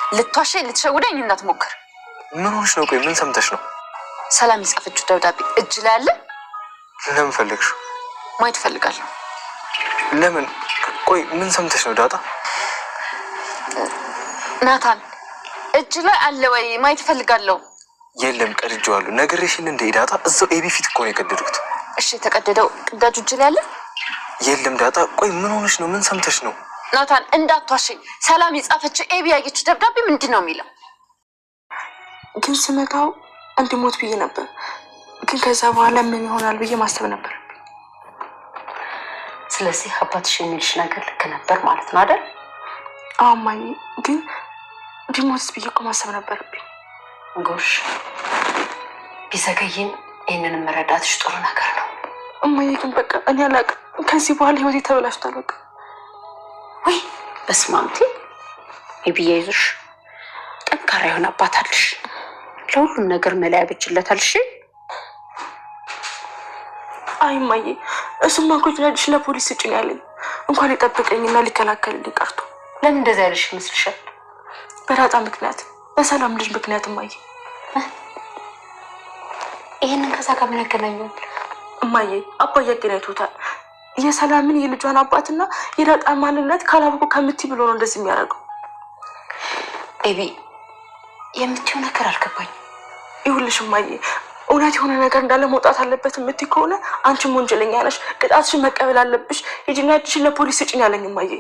ልትዋሸኝ ልትሸውደኝ እንዳትሞክር። ምን ሆነሽ ነው? ቆይ ምን ሰምተሽ ነው? ሰላም የጻፈችው ደብዳቤ እጅ ላይ አለ። ለምን ፈለግሽው? ማየት እፈልጋለሁ። ለምን? ቆይ ምን ሰምተሽ ነው ዳጣ? ናታን እጅ ላይ አለ ወይ? ማየት እፈልጋለሁ። የለም ቀድጄዋለሁ። ነግሬሽን እንደ ዳጣ እዛው ኤቢ ፊት እኮ ነው የቀደድኩት። እሺ የተቀደደው ቅዳጁ እጅ ላይ አለ? የለም ዳጣ። ቆይ ምን ሆነሽ ነው? ምን ሰምተሽ ነው? ናታን እንዳትዋሸኝ። ሰላም የጻፈችው ኤቢ ያየችው ደብዳቤ ምንድን ነው የሚለው? ግን ስመጣው እንዲሞት ብዬ ነበር። ግን ከዛ በኋላ ምን ይሆናል ብዬ ማሰብ ነበር። ስለዚህ አባትሽ የሚልሽ ነገር ልክ ነበር ማለት ነው አይደል? አዎ እማዬ፣ ግን ቢሞትስ ብዬ እኮ ማሰብ ነበረብኝ። ጎሽ፣ ቢዘገይም ይህንን መረዳትሽ ጥሩ ነገር ነው እማዬ። ግን በቃ እኔ አላውቅም። ከዚህ በኋላ ህይወቴ ተበላሽቷል። በቃ ወይ በስመ አብ። ይብያ ይዞሽ ጠንካራ የሆነ አባት አለሽ። ለሁሉም ነገር መላ ያበጅለታል። እሺ አይ እማዬ፣ እሱማ እኮ ልጅ ለፖሊስ ስጭኝ ያለኝ እንኳን ሊጠብቀኝና ሊከላከልልኝ ቀርቶ። ለምን እንደዛ ያለሽ ይመስልሻል? በዳጣ ምክንያት፣ በሰላም ልጅ ምክንያት እማዬ። ይሄንን ከዛ ጋር ምን ያገናኘዋል? እማዬ አባዬ አገናኝቶታል። የሰላምን የልጇን አባትና የዳጣን ማንነት ካላወቁ ከምትይ ብሎ ነው እንደዚህ የሚያደርገው። ኤቢ የምትይው ነገር አልገባኝም። ይኸውልሽ እማዬ፣ እውነት የሆነ ነገር እንዳለ መውጣት አለበት የምትይ ከሆነ አንቺም ወንጀለኛ ነሽ፣ ቅጣትሽን መቀበል አለብሽ። ሂጂና እጅሽን ለፖሊስ ስጭኝ ያለኝ እማዬ።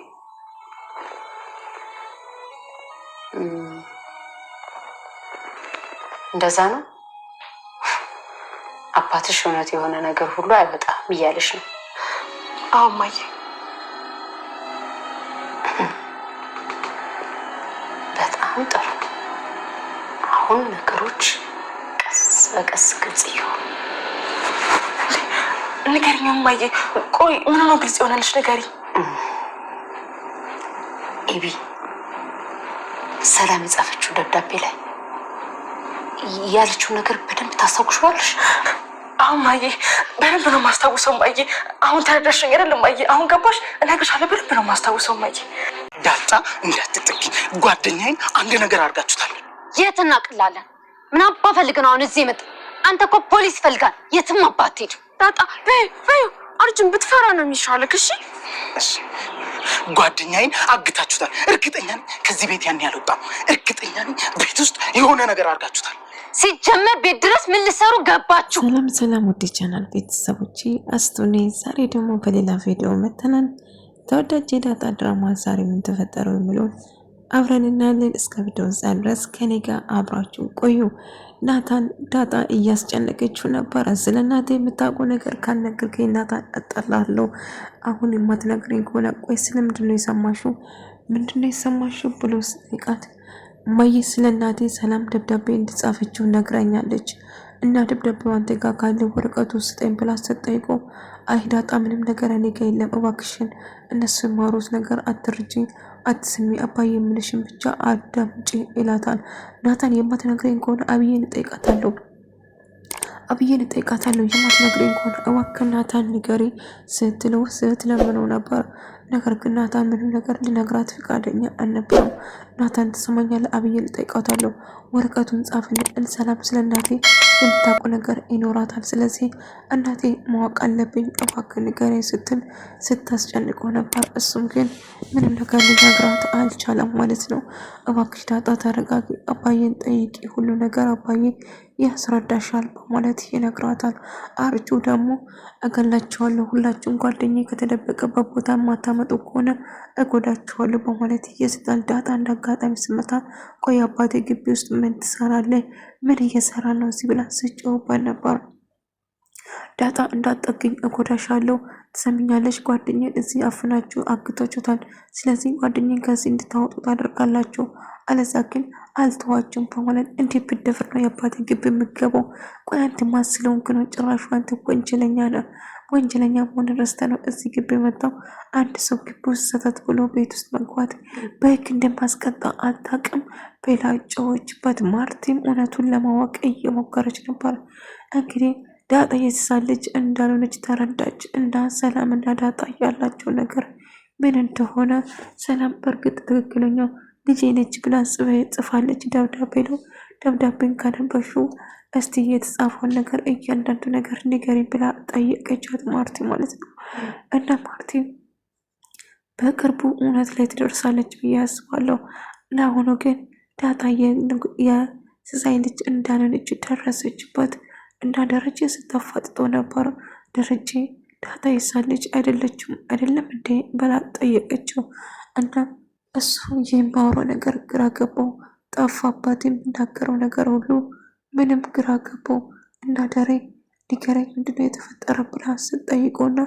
እንደዛ ነው? አባትሽ እውነት የሆነ ነገር ሁሉ አይወጣም እያለሽ ነው? አዎ እማዬ። በጣም ጥሩ። አሁን ነገሮች ቀስ በቀስ ግልጽ ይሆኑ። ንገሪኝ እማዬ። ቆይ ምን ነው ግልጽ ይሆናልሽ? ንገሪኝ። ኤቢ ሰላም የጻፈችው ደብዳቤ ላይ ያለችው ነገር በደንብ ታስታውሻለሽ? አሁን እማዬ በደንብ ነው የማስታውሰው እማዬ። አሁን ተረዳሽኝ አይደል እማዬ? አሁን ገባሽ? እነግርሻለሁ። በደንብ ነው የማስታውሰው እማዬ። ዳጣ እንዳትጠቂ፣ ጓደኛዬን አንድ ነገር አድርጋችሁታል። የት እናቅላለን? ምን አባ ፈልግ ነው አሁን እዚህ የመጣ? አንተ እኮ ፖሊስ ይፈልጋል። የትም አባ አትሄድ። ዳጣ በይ አርጅን ብትፈራ ነው የሚሻለክ። እሺ ጓደኛዬን አግታችሁታል። እርግጠኛ ነኝ ከዚህ ቤት ያን ያልወጣም። እርግጠኛ ነኝ ቤት ውስጥ የሆነ ነገር አድርጋችሁታል። ሲጀመር ቤት ድረስ ምን ልሰሩ ገባችሁ? ሰላም ውድ ቻናል ቤተሰቦቼ፣ አስቱኔ ዛሬ ደግሞ በሌላ ቪዲዮ መተናል። ተወዳጅ የዳጣ ድራማ ዛሬ ምን ተፈጠረው የሚለውን አብረን እናያለን። እስከ ቪዲዮ ድረስ ከኔ ጋር አብራችሁ ቆዩ። ናታን ዳጣ እያስጨነቀችው ነበር። ስለ እናቴ የምታውቁ ነገር ካልነገርከኝ ናታን እጠላለሁ። አሁን የማትነግረኝ ከሆነ ቆይ ስለምንድነው የሰማሽው? ምንድነው የሰማሽው ብሎ ሲቃት እማዬ ስለ እናቴ ሰላም ደብዳቤ እንድጻፈችው ነግራኛለች እና ደብዳቤው አንተ ጋር ካለ ወረቀቱ ስጠኝ ብላ ስትጠይቀው አይ ዳጣ ምንም ነገር እኔ ጋር የለም እባክሽን እነሱ ማሩት ነገር አትርጂኝ፣ አትስሚ፣ አባዬ የምልሽን ብቻ አዳምጪ ይላታል። ናታን የማትነግረኝ ከሆነ አብዬን እጠይቃታለሁ የማትነግረኝ ከሆነ እባክህ ናታን ንገሪ ስትለምነው ነበር። ነገር ግን ናታን ምንም ነገር ሊነግራት ፈቃደኛ አልነበረም። ናታን ትሰማኛለህ? አብዬን እጠይቃታለሁ፣ ወረቀቱን ጻፍልኝ፣ ሰላም ስለ እናቴ የምታውቁ ነገር ይኖራታል፣ ስለዚህ እናቴ ማወቅ አለብኝ፣ እባክህ ንገረኝ ስትል ስታስጨንቀው ነበር። እሱም ግን ምንም ነገር ሊነግራት አልቻለም ማለት ነው። እባክሽ ዳጣ ተረጋጊ፣ አባዬን ጠይቂ፣ ሁሉ ነገር አባዬ ያስረዳሻል በማለት ይነግራታል። አርጁ ደግሞ እገላችኋለሁ፣ ሁላችሁም ጓደኛዬ ከተደበቀበት ቦታ ማታመጡ ከሆነ እጎዳችኋለሁ በማለት ይስታል። ዳጣ እንዳጋጣሚ ስመታ ቆይ አባቴ ግቢ ውስጥ ምን ትሰራለህ? ምን እየሰራ ነው እዚህ ብላ ስጨውበት ነበር። ዳጣ እንዳትጠግኝ እጎዳሻለሁ፣ ትሰሚኛለሽ? ጓደኛዬን እዚህ አፍናችሁ አግታችሁታል። ስለዚህ ጓደኛዬን ከዚህ እንድታወጡ ታደርጋላችሁ፣ አለዛ ግን አልተዋችሁም በማለት እንዴት ብትደፍር ነው የአባቴ ግቢ የምትገባው? ቆይ አንተ ማስለውን ግን ጭራሹ አንተ ወንጀለኛ ነህ። ወንጀለኛ መሆን ረስተ ነው እዚህ ግቢ የመጣው። አንድ ሰው ግቢ ውስጥ ሰተት ብሎ ቤት ውስጥ መግባት በህግ እንደማስቀጣ አታውቅም። ቤላ ጨዎችበት። ማርቲም እውነቱን ለማወቅ እየሞከረች ነበር። እንግዲህ ዳጣ የዚሳን ልጅ እንዳልሆነች ተረዳች። እና ሰላም እና ዳጣ ያላቸው ነገር ምን እንደሆነ ሰላም በእርግጥ ትክክለኛው ልጄ ነች ብላ ጽፋለች። ደብዳቤ ነው። ደብዳቤን ካነበብሽው እስቲ የተጻፈውን ነገር እያንዳንዱ ነገር ንገሪ ብላ ጠየቀቻት ማርቲ ማለት ነው። እና ማርቲ በቅርቡ እውነት ላይ ትደርሳለች ብዬ አስባለሁ። ለአሁኑ ግን ዳጣ የሲሳይ ልጅ እንዳልሆነች ደረሰችበት እና ደረጀ ስታፋጥጦ ነበር። ደረጀ ዳጣ የሲሳይ ልጅ አይደለም እንዴ ብላ ጠየቀችው። እና እሱ የሚያወራው ነገር ግራ ገባው፣ ጠፋባት። የሚናገረው ነገር ሁሉ ምንም ግራ ገባው። እና ዳሬ ንገረኝ ምንድነው የተፈጠረ ብላ ስትጠይቀውና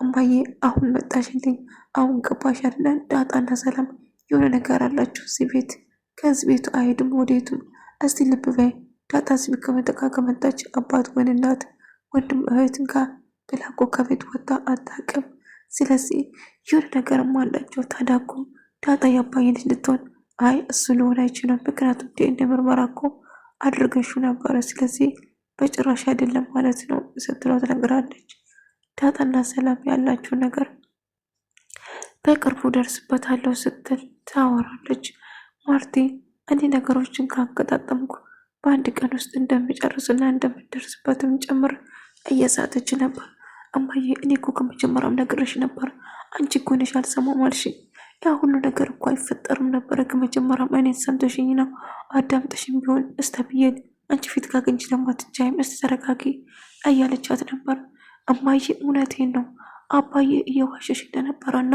እማዬ አሁን መጣሽልኝ፣ አሁን ገባሽ አይደለ? ዳጣና ሰላም የሆነ ነገር አላቸው እዚህ ቤት፣ ከዚህ ቤቱ አይሄድም ወዴቱም። እስቲ ልብ በይ፣ ዳጣ እዚህ ቤት ከመጣች አባት ወን እናት ወንድም እህትን ጋር ብላ እኮ ከቤት ወጣ አታውቅም። ስለዚህ የሆነ ነገርም አላቸው። ታዳጉ ዳጣ የአባዬ ልጅ ልትሆን አይ እሱ ሊሆን አይችልም፣ ምክንያቱም እንደ ምርመራ እኮ አድርገሽው ነበረ፣ ስለዚህ በጭራሽ አይደለም ማለት ነው ስትለው ትነግራለች። ዳጣና ሰላም ያላቸው ነገር በቅርቡ ደርስበታለሁ ስትል ታወራለች። ማርቲ እኔ ነገሮችን ካገጣጠምኩ በአንድ ቀን ውስጥ እንደምጨርስና እንደምደርስበትም ጭምር እየሳተች ነበር። እማዬ እኔ እኮ ከመጀመሪያም ነግሬሽ ነበር፣ አንቺ እኮ ነሽ አልሰማም አልሽኝ። ያ ሁሉ ነገር እኮ አይፈጠርም ነበረ ከመጀመሪያም እኔን ሰምተሽኝ ነው አዳምጠሽም ቢሆን እስተብዬን አንቺ ፊት ካገኝሽ ደግሞ አትቻይም፣ እስቲ ተረጋጊ እያለቻት ነበር። እማዬ እውነቴን ነው አባዬ እየዋሸሽ እንደነበረና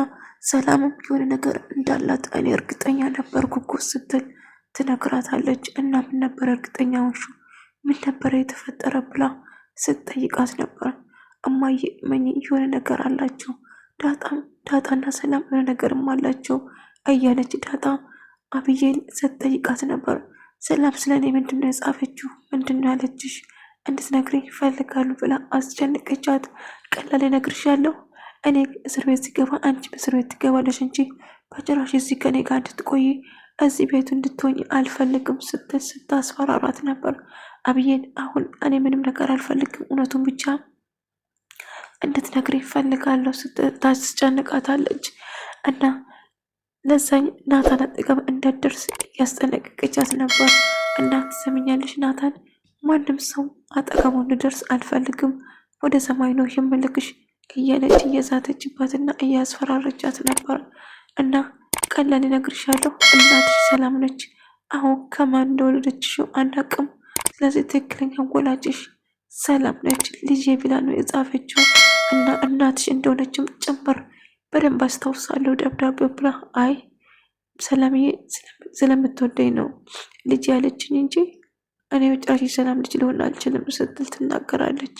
ሰላምም የሆነ ነገር እንዳላት እኔ እርግጠኛ ነበርኩ እኮ ስትል ትነግራታለች። እና ምን ነበር እርግጠኛ ሆንሹ? ምን ነበረ የተፈጠረ ብላ ስትጠይቃት ነበር። እማዬ መኝ የሆነ ነገር አላቸው ዳጣና ሰላም የሆነ ነገርም አላቸው እያለች ዳጣ አብዬን ስትጠይቃት ነበር። ሰላም ስለኔ ምንድነው የጻፈችው? ምንድነው ያለችሽ? እንድትነግሪኝ ይፈልጋሉ ብላ አስጨንቀቻት። ቀላል እነግርሻለሁ፣ እኔ እስር ቤት ሲገባ አንቺም እስር ቤት ትገባለሽ እንጂ በጭራሽ እዚህ ከኔ ጋር እንድትቆይ እዚህ ቤቱ እንድትሆኝ አልፈልግም ስትል ስታስፈራራት ነበር። አብዬን አሁን እኔ ምንም ነገር አልፈልግም፣ እውነቱን ብቻ እንድትነግሪኝ ይፈልጋለሁ ታስጨንቃታለች። እና ለዛኝ ናታን አጠገብ እንዳትደርስ እያስጠነቀቀቻት ነበር። እና ትሰምኛለሽ ናታን፣ ማንም ሰው አጠገቡ እንድደርስ አልፈልግም፣ ወደ ሰማይ ነው የምልክሽ እያለች እየዛተችባትና እያስፈራረቻት ነበር። እና ቀላል እነግርሻለሁ፣ እናትሽ ሰላም ነች። አሁን ከማን እንደወለደችሽው አናውቅም። ስለዚህ ትክክለኛ ወላጅሽ ሰላም ነች፣ ልጄ ብላ ነው የጻፈችው። እና እናትሽ እንደሆነችም ጭምር በደንብ አስታውሳለሁ ደብዳቤ ብላ አይ ሰላምዬ ስለምትወደኝ ነው ልጅ ያለችኝ እንጂ እኔ በጭራሽ ሰላም ልጅ ልሆን አልችልም ስትል ትናገራለች።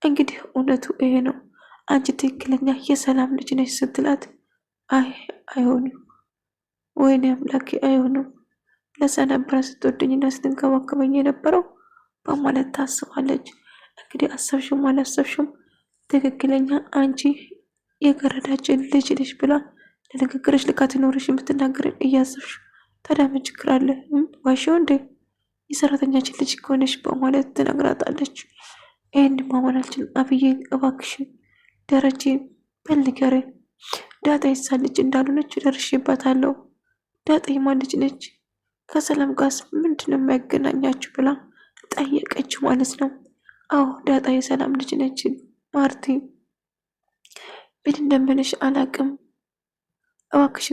እንግዲህ እውነቱ ይሄ ነው፣ አንቺ ትክክለኛ የሰላም ልጅ ነች ስትላት አይ አይሆንም፣ ወይኔ አምላኬ አይሆንም፣ ለዛ ነበረ ስትወደኝና ስትንከባከበኝ የነበረው በማለት ታስባለች። እንግዲህ አሰብሽም አላሰብሽም ትክክለኛ አንቺ የገረዳችን ልጅ ነሽ ብላ ለንግግርሽ ልካ ትኖርሽ የምትናገርን እያሰብሽ ታዲያ ምን ችግር አለ? ዋሽው እንዴ የሰራተኛችን ልጅ ከሆነች በማለት ትነግራታለች። ይህን ማመን አልችልም አብዬን እባክሽን ደረጀ በልገሬ ዳጣ የሲሳይ ልጅ እንዳልሆነች ደርሼባታለሁ። ዳጣ የማን ልጅ ነች? ከሰላም ጋር ምንድነው የሚያገናኛችሁ ብላ ጠየቀች ማለት ነው። አዎ ዳጣ የሰላም ልጅ ነች ማርቲ፣ ምን እንደምልሽ አላቅም፣ እባክሽ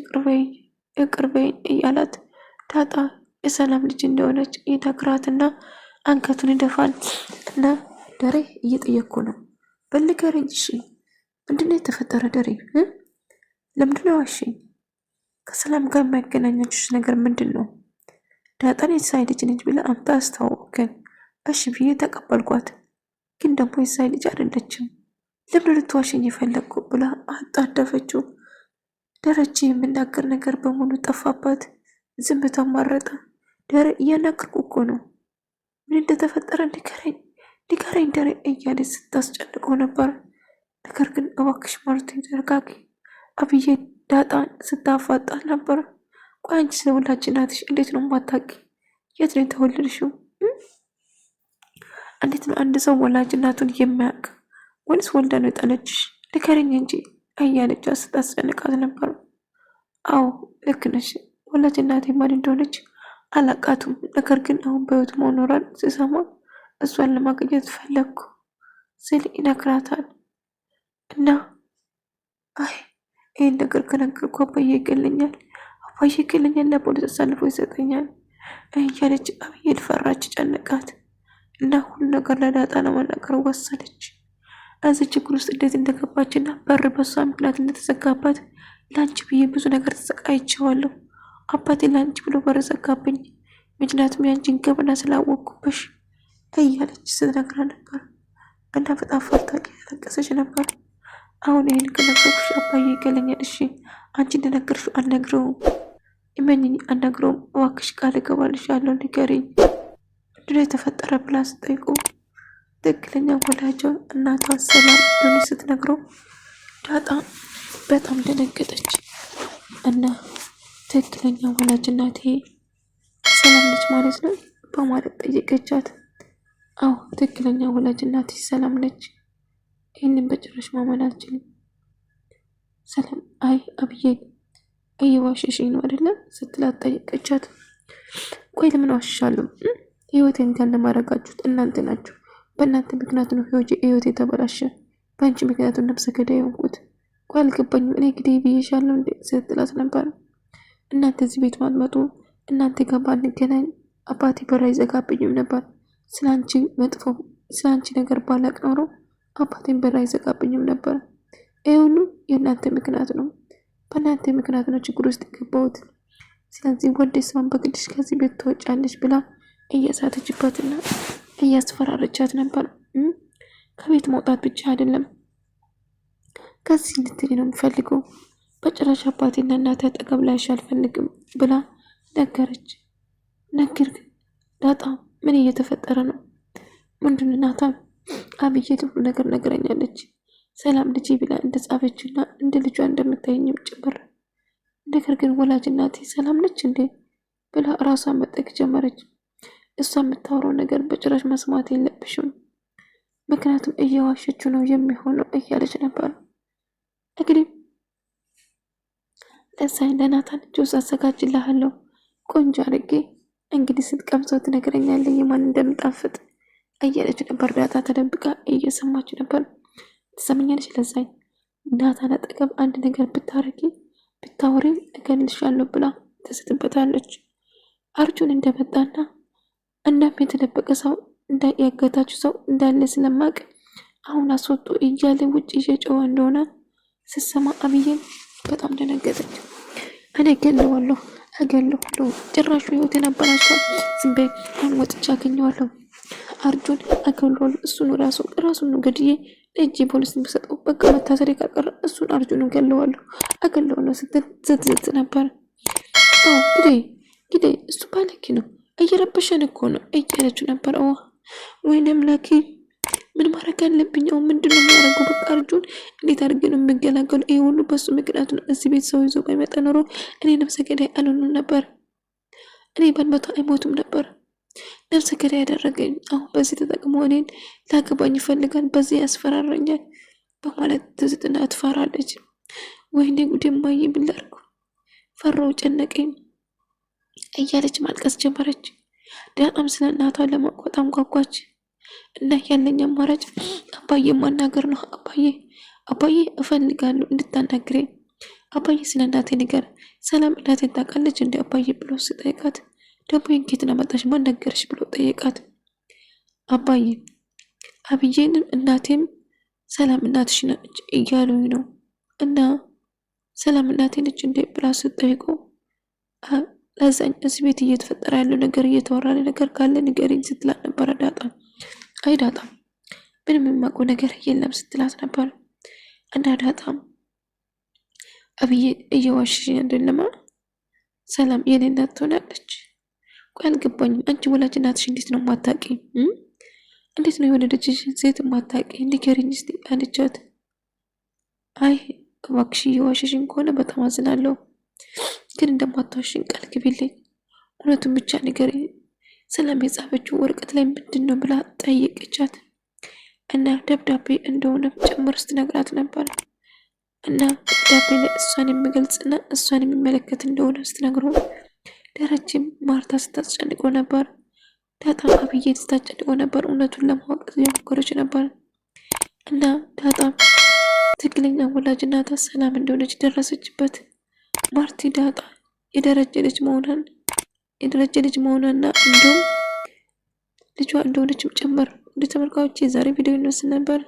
ይቅርበኝ እያላት ዳጣ የሰላም ልጅ እንደሆነች ይነግራትና አንገቱን ይደፋል። እና ደሬ እየጠየቅኩ ነው በልገረኝ፣ እሺ ምንድነው የተፈጠረ ደሬ? ለምንድነው ዋሽኝ? ከሰላም ጋር የማይገናኛችሽ ነገር ምንድን ነው? ዳጣን የሲሳይ ልጅ ነች ብላ አምታ አስተዋወቅን። እሺ ብዬ ተቀበልኳት፣ ግን ደግሞ የሲሳይ ልጅ አይደለችም። ለምን ልትዋሽኝ የፈለግኩ ብላ አጣደፈችው። ደረጀ የምናገር ነገር በሙሉ ጠፋባት። ዝምታ ማረጠ። ደረ እያናገርኩ እኮ ነው፣ ምን እንደተፈጠረ ንገረኝ ደረ እያለ ስታስጨንቀው ነበር። ነገር ግን እባክሽ ማርቲ ተረጋጊ፣ አብዬ ዳጣን ስታፋጣት ነበር። ቆይ አንቺ ስለ ወላጅ እናትሽ እንዴት ነው የማታውቂ? የት ነው የተወለድሽው? እንዴት ነው አንድ ሰው ወላጅ እናቱን የሚያውቅ? ወይስ ወልዳ ነው የጣለችሽ? ንገረኝ እንጂ እያለች ስታስጨንቃት ነበር። አዎ ልክ ነሽ፣ ወላጅ እናቴ ማን እንደሆነች አላቃቱም። ነገር ግን አሁን በህይወት መኖሯን ስሰማ እሷን ለማግኘት ፈለግኩ ስል ይነግራታል። እና አይ ይህን ነገር ከነገርኩ አባዬ ይገለኛል፣ ለፖሊስ አሳልፎ ይሰጠኛል እያለች አብዬን ፈራች፣ ጨነቃት እና ሁሉ ነገር ለዳጣ ለመናገር ወሰነች። እዚህ ችግር ውስጥ እንዴት እንደገባችና በር በሷ ምክንያት እንደተዘጋባት ለአንቺ ብዬ ብዙ ነገር ተሰቃይቼዋለሁ። አባቴ ለአንቺ ብሎ በር ዘጋብኝ፣ ምክንያቱም ያንቺን ገበና ስላወቅኩብሽ እያለች ስትነግራ ነበር እና በጣም ፈርታ ያለቀሰች ነበር። አሁን ይህን ከነገርኩሽ አባዬ ይገለኛል። እሺ አንቺ እንደነገርሽው አልነግረውም፣ እመኚኝ አልነግረውም። እባክሽ ቃል እገባልሻለሁ፣ ንገሪኝ ምንድነው የተፈጠረ ብላ ስጠይቁ ትክክለኛ ወላጇ እናቷ ሰላም እንደሆነች ስትነግረው ዳጣ በጣም ደነገጠች እና ትክክለኛ ወላጅ እናቴ ሰላም ነች ማለት ነው በማለት ጠየቀቻት። አዎ ትክክለኛ ወላጅ እናቴ ሰላም ነች፣ ይህንን በጭራሽ ማመን አልችልም። ሰላም አይ አብዬ እየዋሸሽኝ ነው አይደለም ስትላት ጠየቀቻት። ቆይ ለምን ዋሽሻለሁ? ህይወቴን ጋር ለማረጋችሁት እናንተ ናችሁ። በእናንተ ምክንያት ነው ህይወቴ የተበላሸ፣ በአንቺ ምክንያቱ ነፍሰ ገዳይ ሆንኩት። ቆይ አልገባኝም፣ እኔ ግዴ ብዬሻለሁ እንዴ ስትላት ነበር። እናንተ እዚህ ቤት ማትመጡ፣ እናንተ ጋር ባንገናኝ አባቴ በር አይዘጋብኝም ነበር። ስለአንቺ መጥፎ ስለአንቺ ነገር ባላቅ ኖሮ አባቴን በር አይዘጋብኝም ነበር። ይሄ ሁሉ የእናንተ ምክንያት ነው፣ በእናንተ ምክንያት ነው ችግር ውስጥ የገባሁት። ስለዚህ ወደ ሰውን በግድሽ ከዚህ ቤት ትወጫለሽ ብላ እያሳተችባትና እያስፈራረቻት ነበር። ከቤት መውጣት ብቻ አይደለም ከዚህ እንድትሄጂ ነው የምፈልገው፣ በጭራሽ አባቴና እናቴ አጠገብ ላይሽ አልፈልግም ብላ ነገረች። ነገር ግን ዳጣ ምን እየተፈጠረ ነው? ምንድን ናታ? አብዬ ሁሉ ነገር ነገረኛለች። ሰላም ልጅ ብላ እንደጻፈችና እንደ ልጇ እንደምታየኝም ጭምር። ነገር ግን ወላጅ እናቴ ሰላም ነች እንዴ ብላ ራሷን መጠቅ ጀመረች። እሷ የምታወራው ነገር በጭራሽ መስማት የለብሽም፣ ምክንያቱም እየዋሸችው ነው የሚሆነው እያለች ነበር። እንግዲህ ለሳይ ለናታን ጁስ አዘጋጅልሃለሁ ቆንጆ አድርጌ፣ እንግዲህ ስትቀምሰው ትነግረኛለህ የማን እንደምጣፍጥ እያለች ነበር። ዳጣ ተደብቃ እየሰማች ነበር። ትሰምኛለሽ? ለሳይ ናታን አጠገብ አንድ ነገር ብታወሪ እገልሻለሁ ብላ ትስትበታለች። አርጁን እንደመጣና እናም የተደበቀ ሰው ያገታችሁ ሰው እንዳለ ስለማቅ አሁን አስወጡ እያለ ውጭ እየጮኸ እንደሆነ ስትሰማ አብዬን በጣም ደነገጠች። እኔ እገለዋለሁ ጭራሹ ህይወቴን አበላሽቷል። ዝም በይ፣ አሁን ወጥቼ አገኘዋለሁ፣ አርጁን እገለዋለሁ። እሱን ራሱን ገድዬ እጅ ፖሊስ የሚሰጠው በቃ መታሰሪ ካልቀረ እሱን አርጁን እገለዋለሁ ስትዝት ነበር። ግዴ እሱ ባለኪ ነው እየረበሸን እኮ ነው እያለችው ነበር። ወይኔ አምላኬ ምን ማድረግ አለብኝ? ምንድነው የሚያደርገው? በቃ አርጁን እንዴት አድርጌ ነው የምገላገሉ? ይሄ ሁሉ በሱ ምክንያት ነው። እዚህ ቤት ሰው ይዞ ባይመጣ ኖሮ እኔ ነፍሰ ገዳይ አልሆንም ነበር። እኔ ባልመታ አይሞቱም ነበር። ነፍሰ ገዳይ ያደረገኝ አሁን በዚህ ተጠቅሞ እኔን ላገባኝ ይፈልጋል፣ በዚህ ያስፈራረኛል በማለት ትዝትና ትፈራለች። ወይኔ ጉዴ ማየ ምን ላድርግ? ፈራው፣ ጨነቀኝ እያለች ማልቀስ ጀመረች። ዳጣም ስለ እናቷ ለማወቅ በጣም ጓጓች እና ያለኝ አማራጭ አባዬ ማናገር ነው። አባዬ እፈልጋለሁ እንድታናግረኝ። አባዬ ስለ እናቴ ነገር፣ ሰላም እናቴን ታውቃለች እንደ አባዬ ብሎ ስጠይቃት ደግሞ የንኬት ናመጣሽ ማን ነገርሽ ብሎ ጠየቃት። አብዬንም እናቴም ሰላም እናትሽ ነች እያሉኝ ነው እና ሰላም እናቴ ነች እንደ ብላ ስጠይቁ ለዛኝ እዚህ ቤት እየተፈጠረ ያለው ነገር እየተወራ ነገር ካለ ንገሪኝ ስትላት ነበር ዳጣ። አይ ዳጣ ምንም የማውቀው ነገር የለም ስትላት ነበር። እና ዳጣም አብዬ እየዋሸሽ አይደለም፣ ሰላም የኔ እናት ትሆናለች። ቆይ አልገባኝም፣ አንቺ ወላጅ እናትሽ እንዴት ነው የማታውቂ? እንዴት ነው የወለደችሽ ሴት የማታውቂ? ንገሪኝ እስኪ አለቻት። አይ እባክሽ እየዋሸሽኝ ከሆነ በጣም አዝናለሁ፣ ግን እንደማታዋሽኝ ቃል ግቢልኝ፣ እውነቱን ብቻ ንገሪኝ። ሰላም የጻፈችው ወረቀት ላይ ምንድን ነው ብላ ጠየቀቻት። እና ደብዳቤ እንደሆነ ጨምር ስትነግራት ነበር። እና ደብዳቤ ላይ እሷን የሚገልጽና እሷን የሚመለከት እንደሆነ ስትነግረው ደረጀም ማርታ ስታስጨንቀው ነበር። ዳጣም አብዬን ስታስጨንቀው ነበር። እውነቱን ለማወቅ እየሞከረች ነበር። እና ዳጣም ትክክለኛ ወላጅ እናቷ ሰላም እንደሆነች ደረሰችበት። ማርቲ ዳጣ የደረጀ ልጅ መሆኗና እንዲሁም ልጇ እንደሆነችም ጭምር። ወደ ተመልካቾች የዛሬ ቪዲዮ ይመስል ነበር።